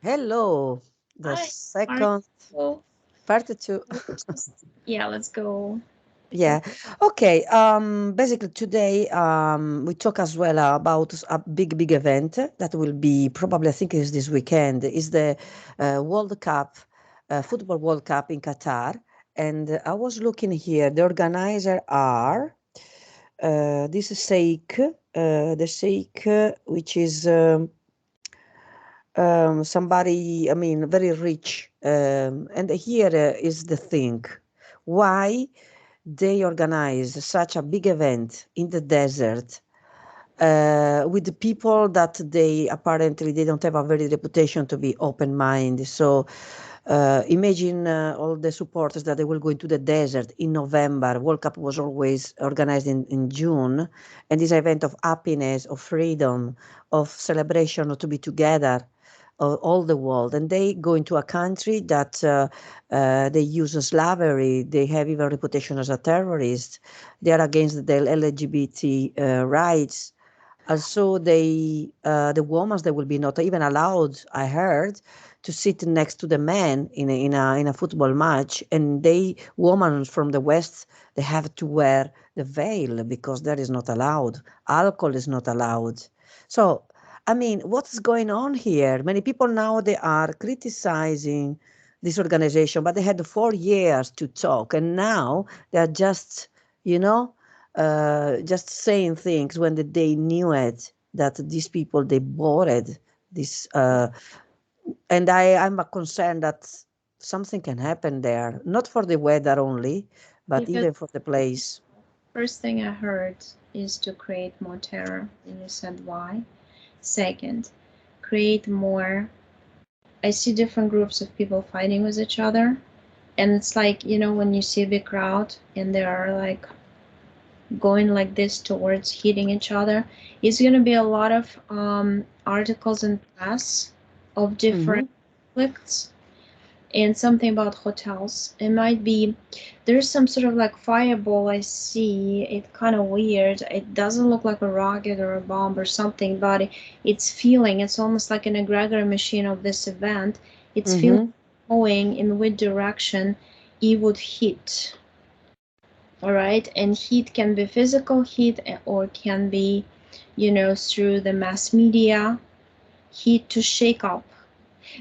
Hello. The Hi. Are second you? part two. Yeah, let's go. Yeah. Okay. Basically today we talk as well about a big event that will be probably I think is this weekend is the World Cup, Football World Cup in Qatar. And I was looking here. The organizer are this is Sheikh, the Sheikh, which is somebody, I mean, very rich. And here is the thing why they organize such a big event in the desert with the people that they apparently they don't have a very reputation to be open minded. So imagine all the supporters that they will go into the desert in November. World Cup was always organized in June, and this event of happiness, of freedom, of celebration, to be together, all the world. And they go into a country that they use slavery. They have even reputation as a terrorist. They are against the LGBT rights. Also, the women they will be not even allowed. I heard to sit next to the men in a football match, and they women from the West they have to wear the veil because that is not allowed. Alcohol is not allowed. So, I mean, what's going on here? Many people now they are criticizing this organization, but they had 4 years to talk, and now they are just saying things when they knew it that these people they bored this and I'm concerned that something can happen there, not for the weather only, but Because even for the place. first thing I heard is to create more terror, and you said why. Second, create more. I see different groups of people fighting with each other, and it's like when you see a big crowd and they are like going like this towards hitting each other. It's gonna be a lot of articles in press of Hmm. different conflicts and something about hotels. It might be there's some sort of like fireball I see. It's kind of weird. It doesn't look like a rocket or a bomb or something, but it's feeling. It's almost like an egregor machine of this event. It's feeling Hmm. going in which direction it would hit. All right, and heat can be physical heat or can be, through the mass media heat to shake up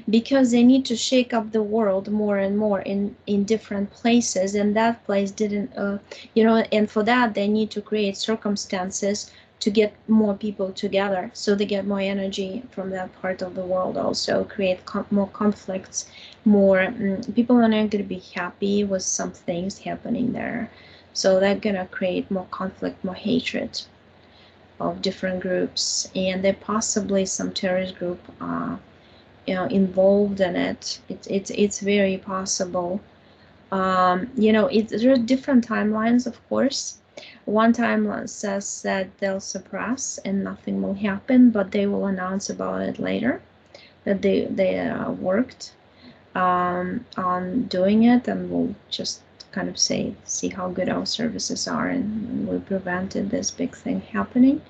because they need to shake up the world more and more in different places, and that place didn't and for that they need to create circumstances to get more people together so they get more energy from that part of the world, also create more conflicts, more people are not going to be happy with some things happening there, so they're going to create more conflict, more hatred of different groups, and there possibly some terrorist group involved in it. It's very possible. There are different timelines, of course. One timeline says that they'll suppress and nothing will happen, but they will announce about it later that they worked on doing it, and we'll just kind of see how good our services are, and we prevented this big thing happening.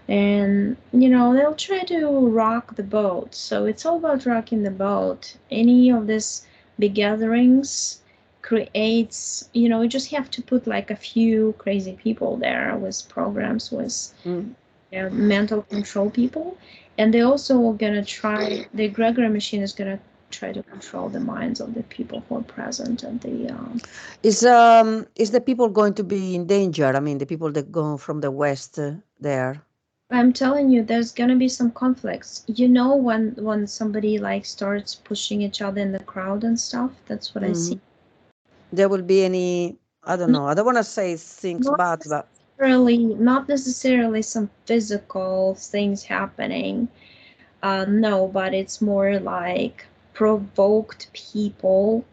And they'll try to rock the boat, so it's all about rocking the boat. Any of this big gatherings creates, you just have to put like a few crazy people there with programs, with Mm. mental control people, and they also are gonna try, the egregor machine is gonna try to control the minds of the people who are present at the Is the people going to be in danger? I mean, the people that go from the west there. I'm telling you, there's gonna be some conflicts. When somebody like starts pushing each other in the crowd and stuff, that's what I see. Hmm. There will be any? I don't Not know. I don't want to say things not bad, but necessarily some physical things happening. No, but it's more like provoked people,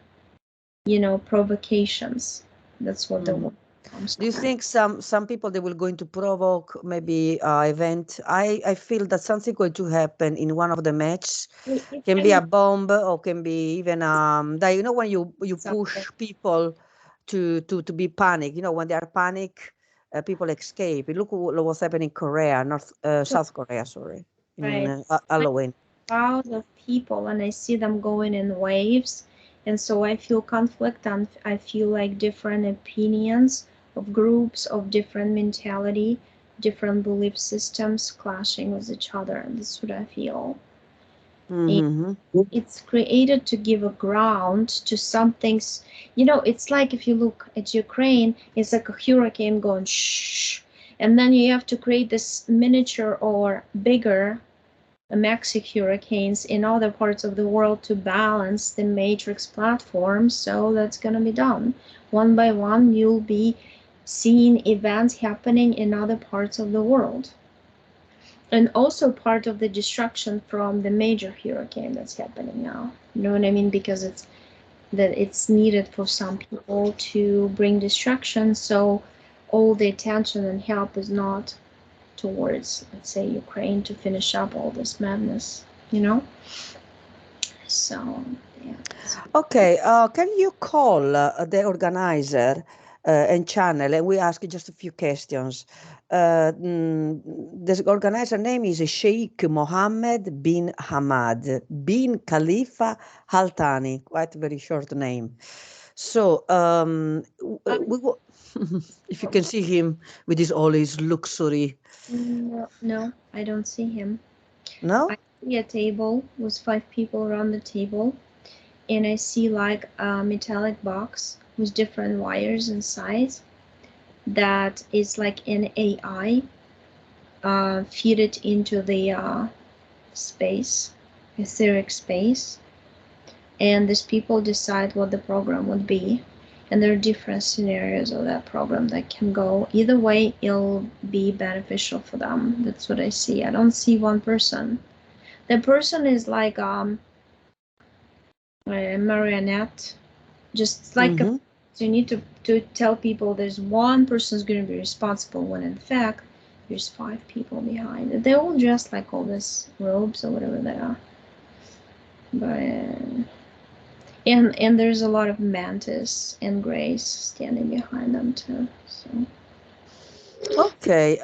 provocations. That's what the mhm. word comes Do you to. think some people they will going to provoke maybe event? I feel that something going to happen in one of the match. It Can be can a bomb or can be even that when you something. push people to be panic. When they are panic, people escape. Look what's happening in Korea, North South Korea. Sorry, in Right. Halloween. crowd of people and I see them going in waves. And so I feel conflict and I feel like different opinions of groups of different mentality, different belief systems clashing with each other. That's what I feel. Mm-hmm. It's created to give a ground to some things. It's like if you look at Ukraine, it's like a hurricane going shh, and then you have to create this miniature or bigger Mexic hurricanes in other parts of the world to balance the matrix platform. So that's going to be done one by one. You'll be seeing events happening in other parts of the world, and also part of the destruction from the major hurricane that's happening now. You know what I mean? Because it's needed for some people to bring destruction, so all the attention and help is not towards, let's say, Ukraine to finish up all this madness, you know? So, yeah. Okay, can you call the organizer and channel, and we ask just a few questions. The organizer name is Sheikh Mohammed bin Hamad bin Khalifa Al Thani, quite a very short name. So, if you can see him with all his luxury. No, no, I don't see him. No? I see a table with 5 people around the table, and I see like a metallic box with different wires inside that is like an AI feed it into the space, etheric space, and these people decide what the program would be. And there are different scenarios of that program that can go either way. It'll be beneficial for them. That's what I see. I don't see one person. The person is like a marionette, just like Mm-hmm. so you need to tell people there's one person who's going to be responsible, when in fact there's 5 people behind it. They're all dressed like all these robes or whatever they are, but and there's a lot of mantis and grays standing behind them too. So Okay.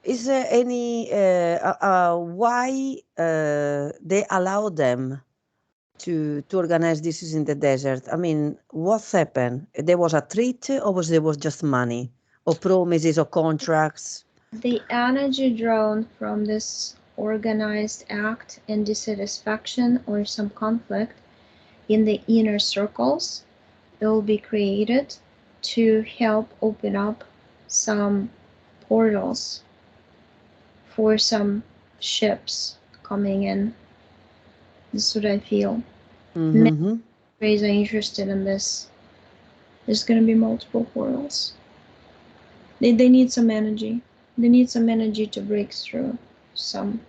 Is there any why they allow them to organize this is in the desert? I mean, what's happened? There was a treat, or there was just money, or promises, or contracts? the energy drawn from this organized act and dissatisfaction or some conflict in the inner circles, it will be created to help open up some portals for some ships coming in. This is what I feel. Many Mm-hmm. countries are interested in this. There's going to be multiple portals. They need some energy. They need some energy to break through some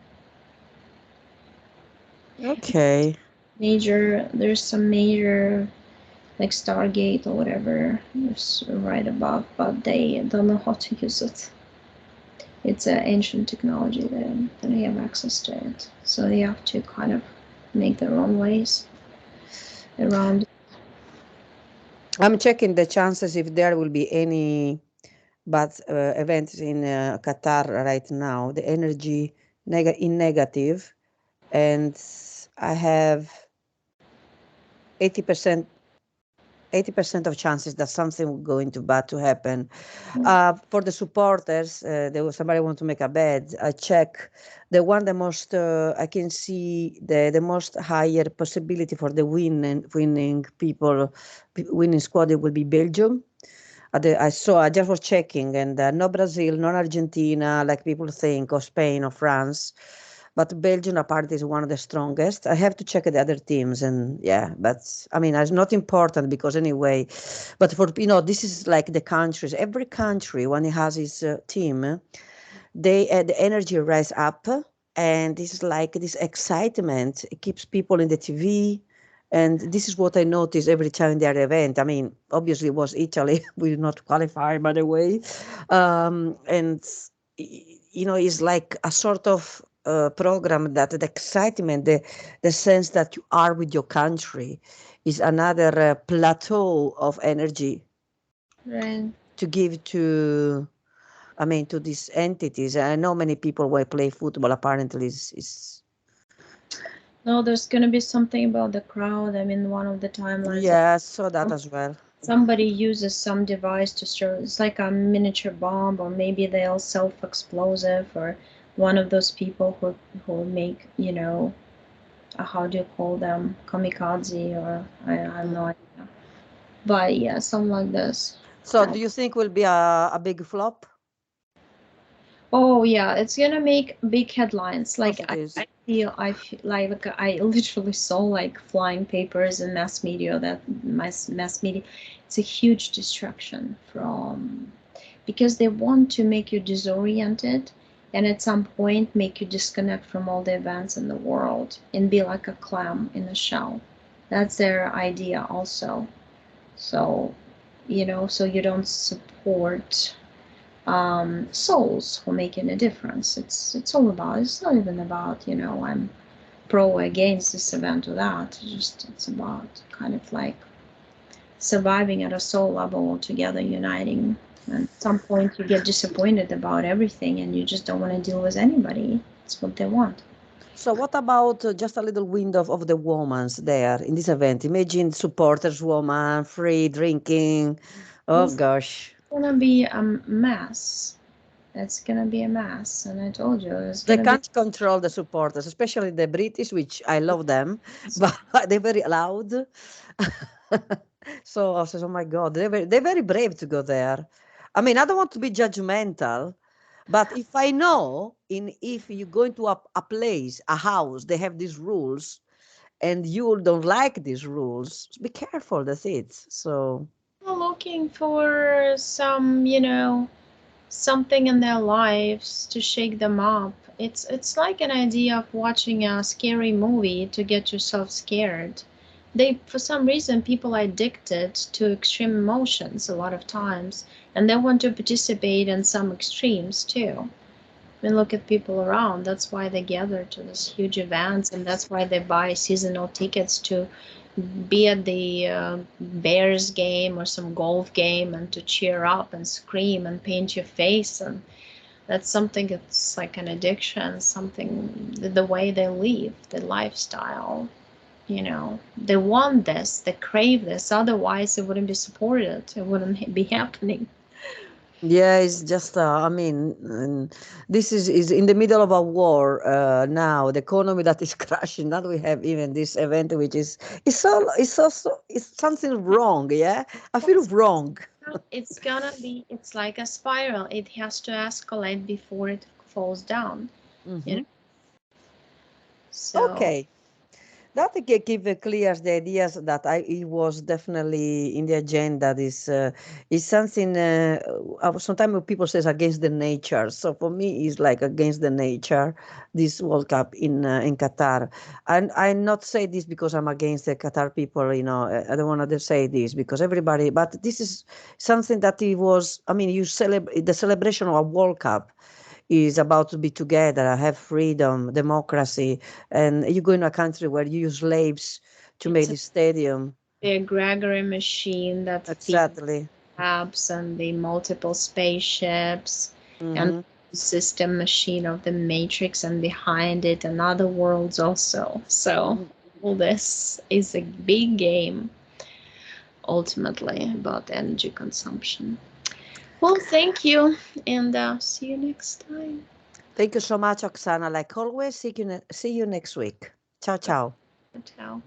Okay. there's some major, like Stargate or whatever, is right above, but they don't know how to use it. It's an ancient technology that they have access to it, so they have to kind of make their own ways around. I'm checking the chances if there will be any bad events in Qatar right now. The energy in negative, and I have 80% 80% of chances that something will go into bad to happen. For the supporters, there was somebody want to make a bet. I check the one the most I can see the most higher possibility for the winning people, winning squad, it will be Belgium. I saw, I just was checking, and no Brazil, no Argentina, like people think, or Spain or France. But Belgium apparently is one of the strongest. I have to check the other teams, and yeah, but I mean, it's not important because anyway. But for this is like the countries. Every country when it has its team, they the energy rise up, and this is like this excitement. It keeps people in the TV, and this is what I notice every time they are event. I mean, obviously it was Italy. We did not qualify, by the way, and it's like a sort of program that the excitement, the sense that you are with your country, is another plateau of energy Right. to give to, I mean, to these entities. I know many people will play football. Apparently, is No, there's gonna be something about the crowd. I mean, one of the timelines, Yeah, I saw that as well. somebody uses some device to stir. It's like a miniature bomb, or maybe they'll self-explosive, or one of those people who make, how do you call them, kamikaze, or I have no Mm. idea. But yeah, something like this. So do you think will be a big flop? Oh yeah, it's gonna make big headlines. Of course Like it is. I feel like I literally saw like flying papers and mass media that mass media. It's a huge distraction from, because they want to make you disoriented, and at some point make you disconnect from all the events in the world and be like a clam in a shell. That's their idea also. So, so you don't support souls who are making a difference. It's all about. It's not even about, I'm pro or against this event or that. It's about kind of like surviving at a soul level altogether, uniting. And at some point, you get disappointed about everything, and you just don't want to deal with anybody. It's what they want. So what about just a little window of the women's there in this event? Imagine supporters woman, free drinking. Oh It's gosh. gonna be a mess. It's gonna be a mess, and I told you it's They gonna be. can't control the supporters, especially the British, which I love them, but they're very loud. So I says, oh my God, they're very brave to go there. I mean, I don't want to be judgmental, but if I know if you go into a place, a house, they have these rules, and you don't like these rules, be careful. That's it. So Looking for some, something in their lives to shake them up. It's like an idea of watching a scary movie to get yourself scared. They, for some reason, people are addicted to extreme emotions a lot of times, and they want to participate in some extremes too. I mean, look at people around. That's why they gather to these huge events, and that's why they buy seasonal tickets to be at the Bears game or some golf game, and to cheer up and scream and paint your face. And that's something that's like an addiction, something, the way they live, the lifestyle. They want this, they crave this. Otherwise, it wouldn't be supported. It wouldn't be happening. yeah, it's just, I mean, this is in the middle of a war now. The economy that is crashing. Now we have even this event, which is it's something wrong. Yeah, I feel wrong. It's like a spiral. It has to escalate before it falls down, you know. Hmm. So Okay. That give clears the ideas that it was definitely in the agenda. This is something. Sometimes people says against the nature. So for me, it's like against the nature. This World Cup in Qatar, and I not say this because I'm against the Qatar people. I don't want to say this because everybody. But this is something that it was. I mean, you celebrate the celebration of a World Cup is about to be together, have freedom, democracy, and you go in a country where you use slaves to make it's this stadium. the Gregory machine that feeds Exactly. apps and the multiple spaceships, and Hmm. the system machine of the Matrix, and behind it and other worlds also. So all this is a big game, ultimately about energy consumption. Well, thank you, and see you next time. Thank you so much, Oksana. Like always, see you next week. Ciao, ciao. Ciao.